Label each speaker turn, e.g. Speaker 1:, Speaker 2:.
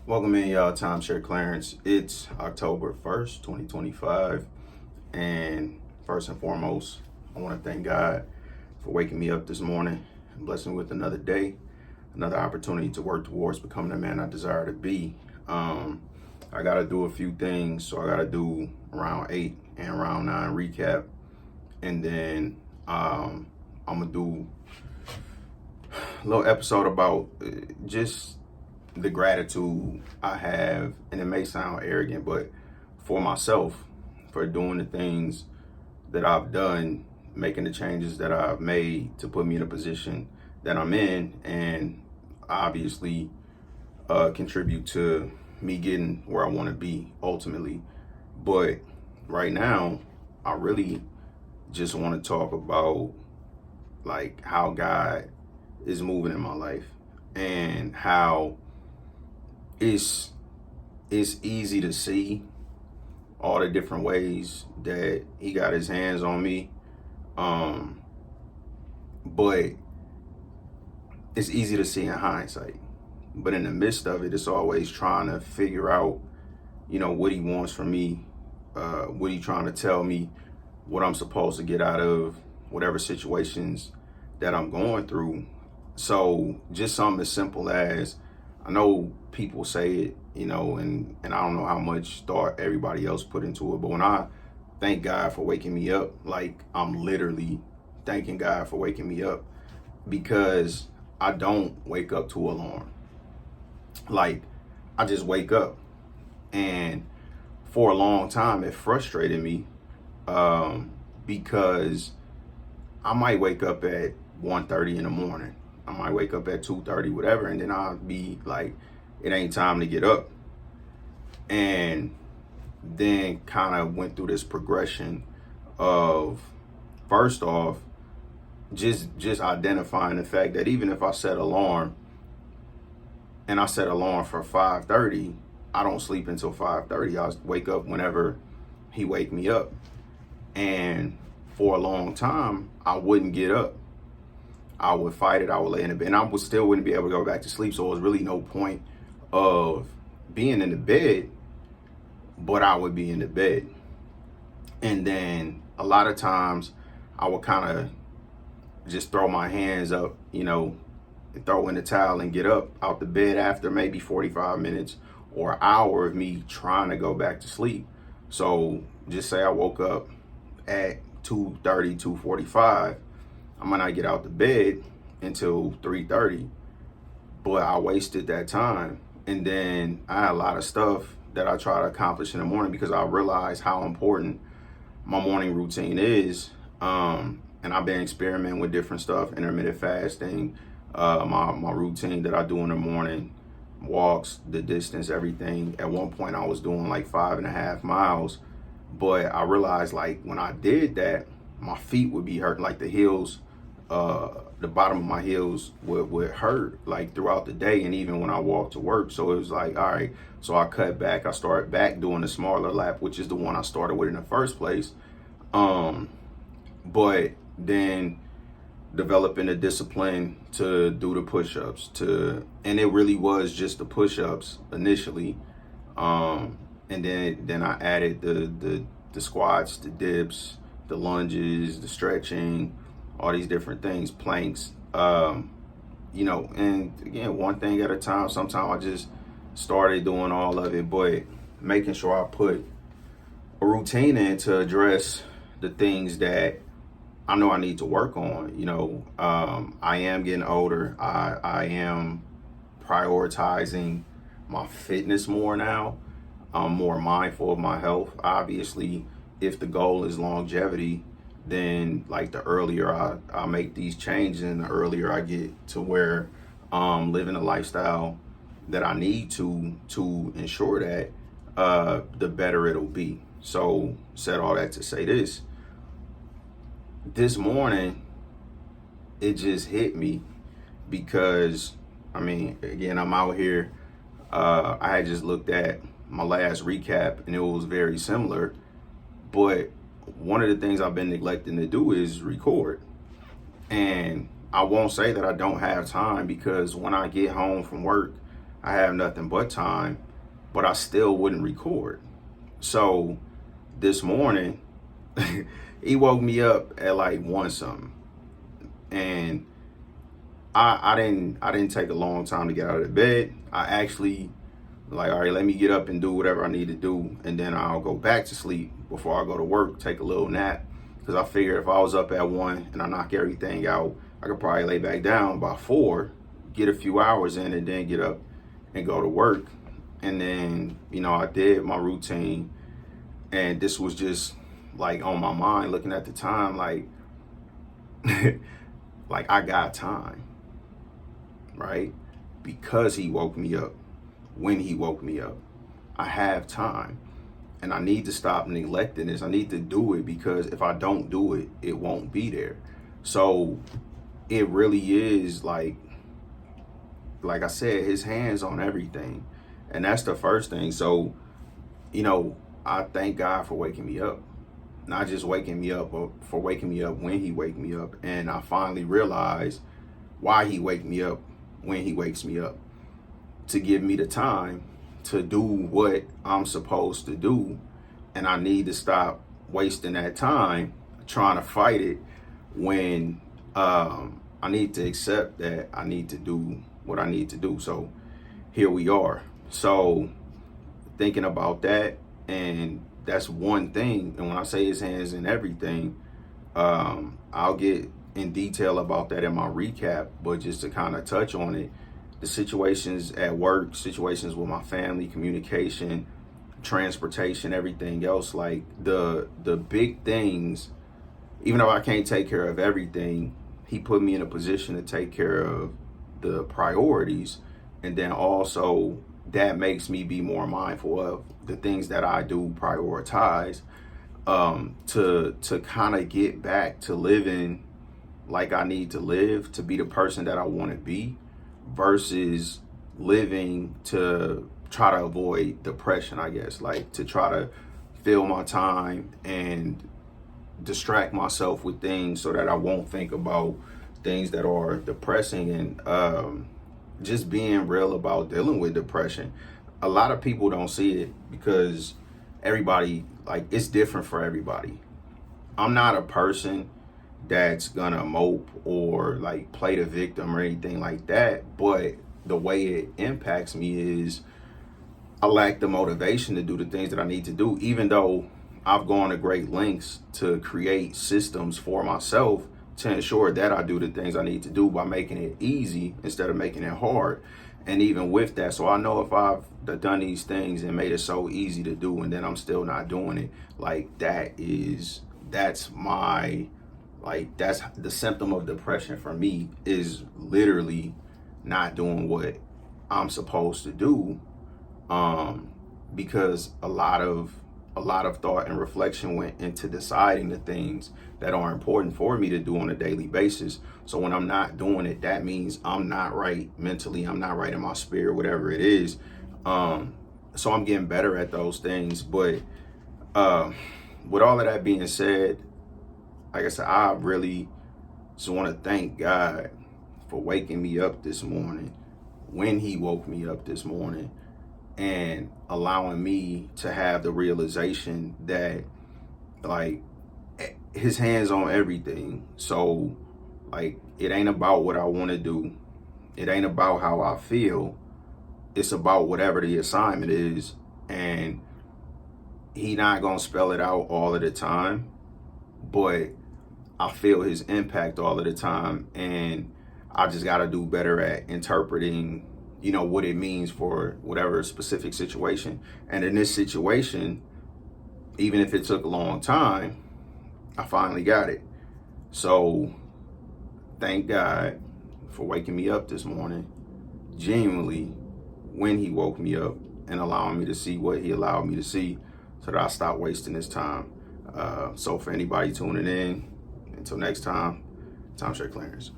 Speaker 1: Welcome in, y'all. Timeshare Clarence. It's October 1st, 2025. And first and foremost, I want to thank God for waking me up this morning and blessing me with another day, another opportunity to work towards becoming the man I desire to be. I got to do a few things. So I got to do round 8 and round 9 recap. And then I'm going to do a little episode about just the gratitude I have, and it may sound arrogant, but for myself, for doing the things that I've done, making the changes that I've made to put me in a position that I'm in, and obviously contribute to me getting where I want to be ultimately. But right now, I really just want to talk about like how God is moving in my life and how it's easy to see all the different ways that he got his hands on me. But it's easy to see in hindsight. But in the midst of it, it's always trying to figure out, what he wants from me, what he trying to tell me, what I'm supposed to get out of whatever situations that I'm going through. So just something as simple as, I know people say it, and I don't know how much thought everybody else put into it, but when I thank God for waking me up, like I'm literally thanking God for waking me up, because I don't wake up to alarm. Like I just wake up, and for a long time it frustrated me, because I might wake up at 1:30 in the morning. I might wake up at 2:30, whatever, and then I'll be like, it ain't time to get up. And then kind of went through this progression of, first off, just identifying the fact that even if I set alarm and I set alarm for 5:30, I don't sleep until 5:30. I wake up whenever he wake me up. And for a long time, I wouldn't get up. I would fight it. I would lay in the bed, and I still wouldn't be able to go back to sleep. So it was really no point of being in the bed, but I would be in the bed. And then a lot of times I would kind of just throw my hands up, and throw in the towel and get up out the bed after maybe 45 minutes or an hour of me trying to go back to sleep. So just say I woke up at 2:30, 2:45. I might not get out the bed until 3:30, but I wasted that time. And then I had a lot of stuff that I try to accomplish in the morning because I realized how important my morning routine is. And I've been experimenting with different stuff, intermittent fasting, my routine that I do in the morning, walks, the distance, everything. At one point I was doing like 5.5 miles, but I realized like when I did that, my feet would be hurt, like the heels, the bottom of my heels would hurt like throughout the day, and even when I walked to work. So it was like, all right, so I cut back. I started back doing the smaller lap, which is the one I started with in the first place. But then developing a discipline to do the push-ups, and it really was just the push-ups initially. And then I added the squats, the dips, the lunges, the stretching, all these different things, planks, and again, one thing at a time. Sometimes I just started doing all of it, but making sure I put a routine in to address the things that I know I need to work on. I am getting older. I am prioritizing my fitness more now. I'm more mindful of my health. Obviously, if the goal is longevity, then like the earlier I make these changes and the earlier I get to where I'm living a lifestyle that I need to ensure that, the better it'll be. So said all that to say this morning, it just hit me because, again, I'm out here. I had just looked at my last recap and it was very similar, but one of the things I've been neglecting to do is record. And I won't say that I don't have time, because when I get home from work, I have nothing but time, but I still wouldn't record. So this morning, he woke me up at like 1 something. And I didn't take a long time to get out of bed. I actually like, all right, let me get up and do whatever I need to do, and then I'll go back to sleep before I go to work, take a little nap. Because I figured if I was up at 1 and I knock everything out, I could probably lay back down by 4, get a few hours in, and then get up and go to work. And then, I did my routine, and this was just like on my mind, looking at the time, like, like I got time, right? Because he woke me up. When he woke me up, I have time, and I need to stop neglecting this. I need to do it, because if I don't do it, it won't be there. So it really is like I said, his hands on everything. And that's the first thing. So, I thank God for waking me up. Not just waking me up, but for waking me up when he wake me up. And I finally realized why he wake me up when he wakes me up. To give me the time to do what I'm supposed to do. And I need to stop wasting that time trying to fight it, when I need to accept that I need to do what I need to do. So here we are. So thinking about that, and that's one thing. And when I say his hands in everything, I'll get in detail about that in my recap, but just to kind of touch on it, the situations at work, situations with my family, communication, transportation, everything else, like the big things, even though I can't take care of everything, he put me in a position to take care of the priorities. And then also that makes me be more mindful of the things that I do prioritize, to kind of get back to living like I need to live, to be the person that I want to be, versus living to try to avoid depression, I guess, like to try to fill my time and distract myself with things so that I won't think about things that are depressing. And just being real about dealing with depression. A lot of people don't see it because everybody, like, it's different for everybody. I'm not a person that's gonna mope or like play the victim or anything like that, but the way it impacts me is I lack the motivation to do the things that I need to do, even though I've gone to great lengths to create systems for myself to ensure that I do the things I need to do by making it easy instead of making it hard. And even with that, so I know if I've done these things and made it so easy to do, and then I'm still not doing it, like that's the symptom of depression for me, is literally not doing what I'm supposed to do, because a lot of thought and reflection went into deciding the things that are important for me to do on a daily basis. So when I'm not doing it, that means I'm not right mentally, I'm not right in my spirit, whatever it is. So I'm getting better at those things. But with all of that being said, like I said, I really just want to thank God for waking me up this morning, when he woke me up this morning, and allowing me to have the realization that, like, his hands on everything. So, like, it ain't about what I want to do. It ain't about how I feel. It's about whatever the assignment is. And he not going to spell it out all of the time, but I feel his impact all of the time. And I just got to do better at interpreting, what it means for whatever specific situation. And in this situation, even if it took a long time, I finally got it. So thank God for waking me up this morning, genuinely, when he woke me up, and allowing me to see what he allowed me to see, so that I stop wasting this time. So for anybody tuning in, until next time, Timeshare Clarence.